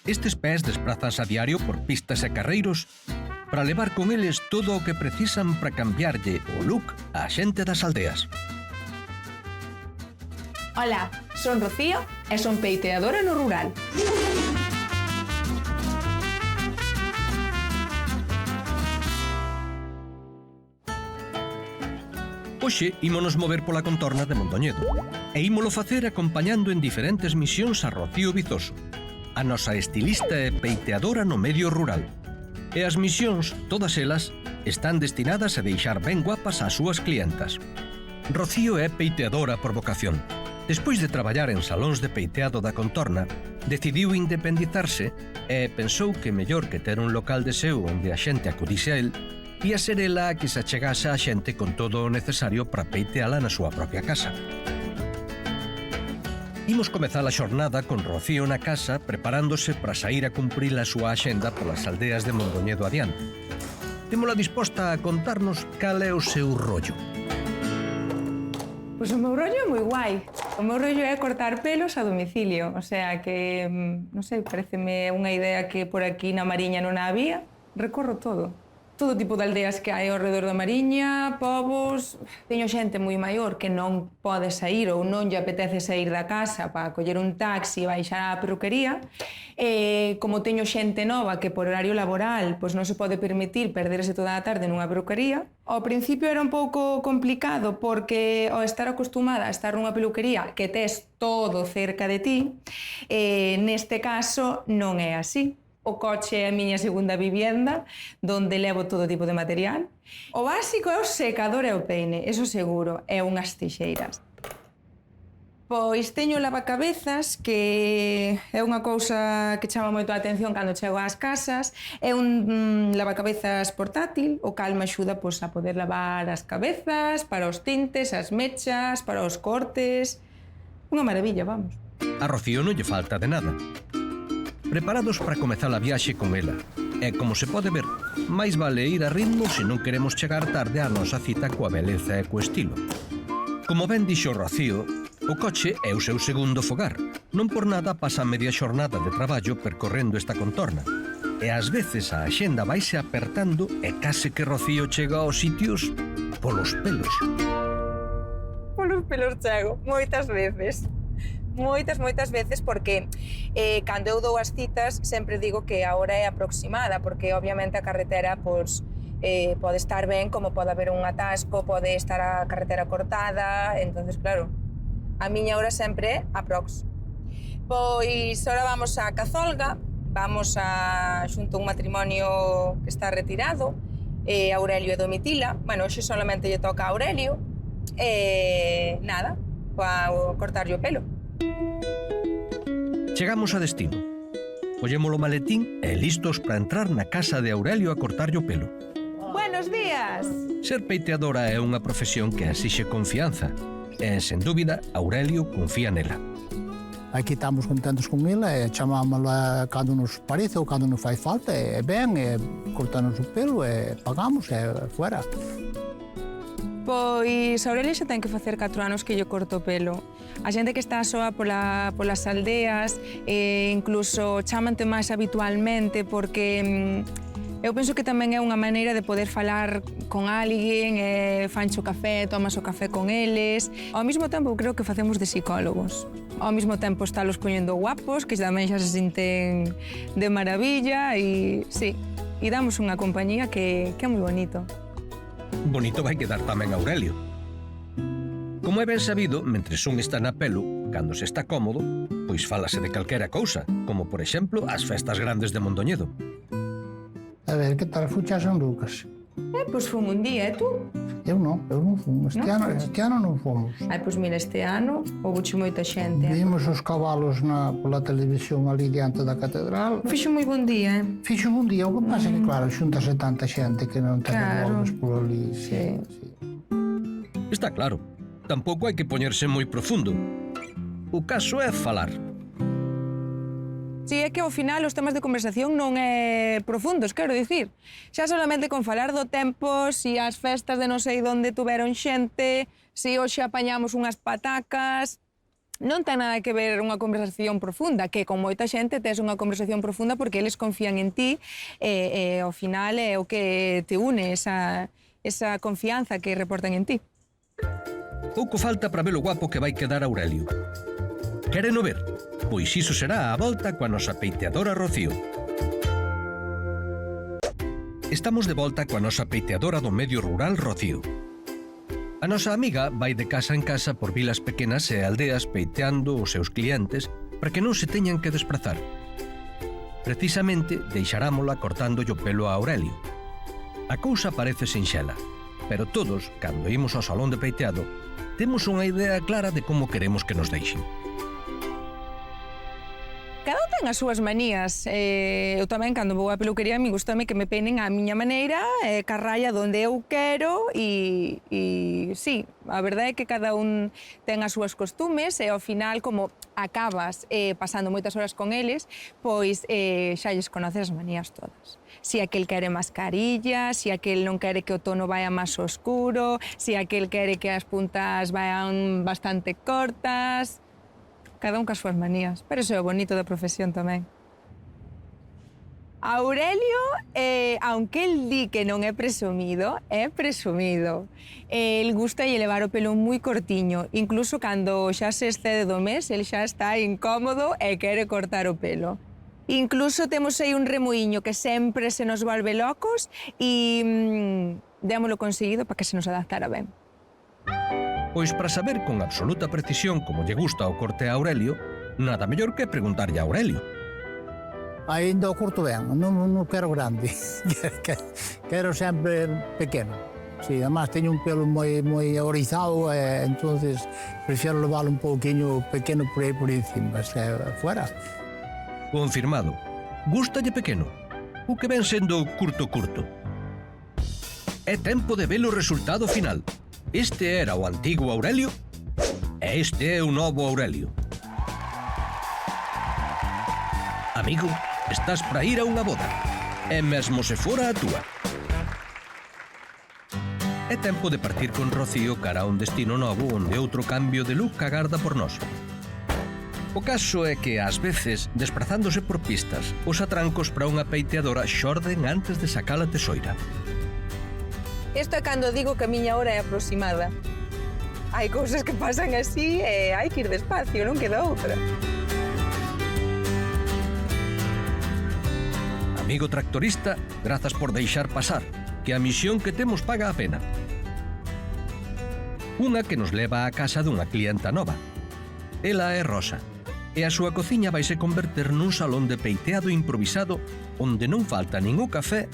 Estes pés desprázanse a diario por pistas e carreiros para levar con eles todo o que precisan para cambiarlle o look á xente das aldeas. Ola, son Rocío e son peiteadora no rural. Hoxe ímonos mover pola contorna de Mondoñedo e ímolo facer acompañando en diferentes misións a Rocío Vizoso, a nosa estilista e peiteadora no medio rural. E as misións, todas elas, están destinadas a deixar ben guapas ás súas clientas. Rocío é peiteadora por vocación. Despois de traballar en salóns de peiteado da contorna, decidiu independizarse e pensou que mellor que ter un local de seu onde a xente acudise a el, ia ser ela a que se achegase á xente con todo o necesario para peiteala na súa propia casa. Imos comezar a xornada con Rocío na casa preparándose para sair a cumprir a súa axenda polas aldeas de Mondoñedo adiante. Témola disposta a contarnos cal é o seu rollo. Pois o meu rollo é moi guai. O meu rollo é cortar pelos a domicilio. O sea que, non sei, pareceme unha idea que por aquí na Mariña non había. Recorro todo. Todo tipo de aldeas que hai ao redor da Mariña, povos... Teño xente moi maior que non pode sair ou non lle apetece sair da casa para coller un taxi e baixar á perruquería. Como teño xente nova que por horario laboral pois non se pode permitir perderse toda a tarde nunha perruquería. Ao principio era un pouco complicado porque ao estar acostumada a estar nunha peluquería que tes todo cerca de ti, neste caso non é así. O coche é a miña segunda vivienda, donde levo todo tipo de material. O básico é o secador e o peine, eso seguro, e unhas tixeiras. Pois teño o lavacabezas, que é unha cousa que chama moito a atención cando chego ás casas. É un lavacabezas portátil, o cal me axuda pois, a poder lavar as cabezas, para os tintes, as mechas, para os cortes... Unha maravilla, vamos. A Rocío non lle falta de nada. Preparados para comezar a viaxe con ela. E, como se pode ver, máis vale ir a ritmo se non queremos chegar tarde á nosa cita coa beleza e co estilo. Como ben dixo Rocío, o coche é o seu segundo fogar. Non por nada pasa media xornada de traballo percorrendo esta contorna. E ás veces a axenda vaise apertando e case que Rocío chega aos sitios polos pelos. Polos pelos chego, moitas veces. Moitas veces porque cando eu dou as citas sempre digo que a hora é aproximada porque obviamente a carretera pois, pode estar ben como pode haber un atasco, pode estar a carretera cortada, entonces claro, a miña hora sempre é aprox. Pois ora vamos a Cazolga, vamos a xunto un matrimonio que está retirado, Aurelio e Domitila, bueno, hoxe solamente lle toca a Aurelio, nada, para cortarlle o pelo. Chegamos a destino. Collémolo maletín e listos para entrar na casa de Aurelio a cortarlle o pelo. Buenos días! Ser peiteadora é unha profesión que exixe confianza e, sen dúbida, Aurelio confía nela. Aquí estamos contentos con ela e chamámola cando nos parece ou cando nos fai falta e ben, e cortamos o pelo e pagamos e fuera. Pois Aurelio xa ten que facer 4 anos que lle corto o pelo. A xente que está soa polas aldeas, incluso chamante máis habitualmente porque eu penso que tamén é unha maneira de poder falar con alguén, fancho café, tomas o café con eles. Ao mesmo tempo, creo que facemos de psicólogos. Ao mesmo tempo, estálos poñendo guapos, que tamén xa se sinten de maravilla e, sí, e damos unha compañía que é moi bonito. Bonito vai quedar tamén Aurelio. Como é ben sabido, mentres un está na pelo, cando se está cómodo, pois fálase de calquera cousa, como, por exemplo, as festas grandes de Mondoñedo. A ver, que tal fucha a San Lucas? Pois fun un día, e tú? Eu non fumo. Este ano non fomos. Pois mira, este ano houve moita xente. Vimos os cabalos pola televisión ali diante da catedral. Fixo moi bon día, Fixo un día, o que pasa que, claro, xuntase tanta xente que non ten volves por ali. Sí. Está claro, tampouco hai que poñerse moi profundo. O caso é falar. Si é que ao final os temas de conversación non é profundos, quero dicir. Xa solamente con falar do tempo, si as festas de non sei onde tuveron xente, si hoxe apañamos unhas patacas... non ten nada que ver unha conversación profunda, que con moita xente tes unha conversación profunda porque eles confían en ti e ao final é o que te une, esa confianza que reportan en ti. Pouco falta para ver o guapo que vai quedar Aurelio. Quéreno ver? Pois iso será a volta coa nosa peiteadora Rocío. Estamos de volta coa nosa peiteadora do medio rural Rocío. A nosa amiga vai de casa en casa por vilas pequenas e aldeas peiteando os seus clientes para que non se teñan que desplazar. Precisamente deixarámola cortándolle o pelo a Aurelio. A cousa parece sinxela, pero todos, cando imos ao salón de peiteado, temos unha idea clara de como queremos que nos deixen. Cada un ten as súas manías. Eu tamén, cando vou á peluquería, me gustame que me peinen á miña maneira, ca raya donde eu quero e sí, a verdade é que cada un ten as súas costumes e ao final, como acabas pasando moitas horas con eles, pois xa lles conoces as manías todas. Si aquel quere mascarilla, si aquel non quere que o tono vaya máis oscuro, si aquel quere que as puntas vayan bastante cortas. Cada un cas súas manías, pero iso é o bonito da profesión tamén. Aurelio, aunque el di que non é presumido, é presumido. El gusta lle levar o pelo moi cortiño, incluso cando xa se excede do mes, el xa está incómodo e quere cortar o pelo. Incluso temos aí un remuiño que sempre se nos volve locos e démoslo conseguido para que se nos adaptara ben. Pois para saber con absoluta precisión como lle gusta o corte a Aurelio, nada mellor que preguntarlle a Aurelio. Ainda o curto ben, non quero grande, quero sempre pequeno. Sí, además teño un pelo moi orizado, entonces prefiero levarlo un pouquiño pequeno por aí por encima, fuera. Confirmado. Gústalle pequeno, o que ven sendo curto. É tempo de ver o resultado final. Este era o antigo Aurelio e este é o novo Aurelio. Amigo, estás para ir a unha boda, e mesmo se fora a túa. É tempo de partir con Rocío cara a un destino novo onde outro cambio de look agarda por nós. O caso é que, ás veces, desprazándose por pistas, os atrancos para unha peiteadora xorden antes de sacar a tesoira. Isto é cando digo que a miña hora é aproximada. Hai cousas que pasan así e hai que ir despacio, non queda outra. Amigo tractorista, grazas por deixar pasar, que a misión que temos paga a pena. Unha que nos leva á casa dunha clienta nova. Ela é Rosa, e a súa cociña vaise converter nun salón de peiteado improvisado onde non falta nin o café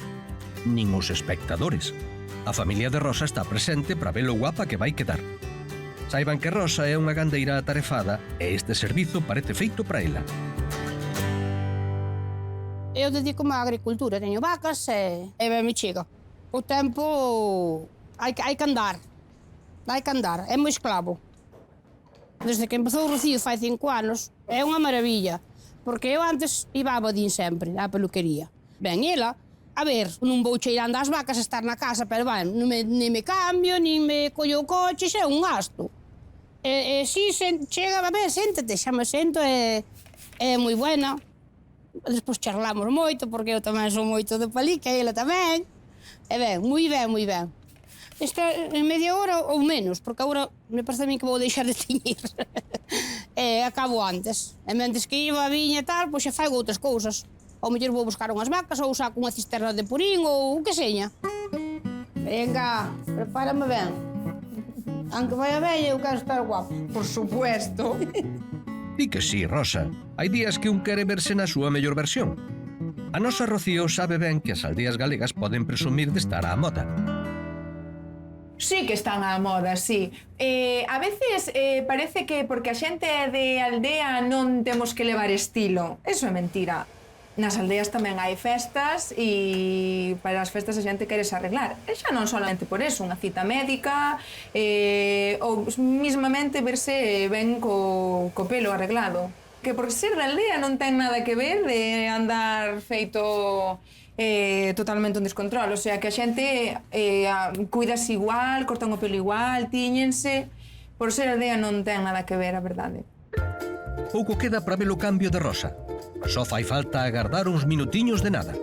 nin os espectadores. A familia de Rosa está presente para ver lo guapa que vai quedar. Saiban que Rosa é unha gandeira atarefada e este servizo parece feito para ela. Eu dedico-me á agricultura, teño vacas e ben me chega. O tempo hai que andar, é moi esclavo. Desde que empezou o Rocío fai 5 anos, é unha maravilla, porque eu antes iba a Bodín sempre, á peluquería. Ben, ela, a ver, non vou cheirando as vacas a estar na casa, pero ben, nem me cambio, nin me collo o coche, xa é un gasto. E si chega, a ver, séntate, xa me sento, é moi buena. Despois charlamos moito, porque eu tamén sou moito de palica, ela tamén. E ben, moi ben. Esta en media hora ou menos, porque agora me parece a mí que vou deixar de tiñir. E acabo antes. E mentres que iba a viña e tal, pois xa faigo outras cousas. Ou mellor vou buscar unhas vacas, ou saco unha cisterna de purín, ou o que seña. Venga, prepárame ben. Aunque vai a vella, eu quero estar guapo. Por supuesto. Di que sí, Rosa. Hai días que un quere verse na súa mellor versión. A nosa Rocío sabe ben que as aldeas galegas poden presumir de estar á moda. Sí que están á moda, sí. A veces parece que porque a xente é de aldea non temos que levar estilo. Eso é mentira. Nas aldeas tamén hai festas e para as festas a xente quere se arreglar. E xa non solamente por eso, unha cita médica ou mismamente verse ben co pelo arreglado. Que por ser de aldea non ten nada que ver de andar feito totalmente un descontrol. O sea, que a xente cuidase igual, cortan o pelo igual, tíñense. Por ser aldea non ten nada que ver, a verdade. Pouco queda para ver o cambio de rosa. Só fai falta agardar uns minutiños de nada.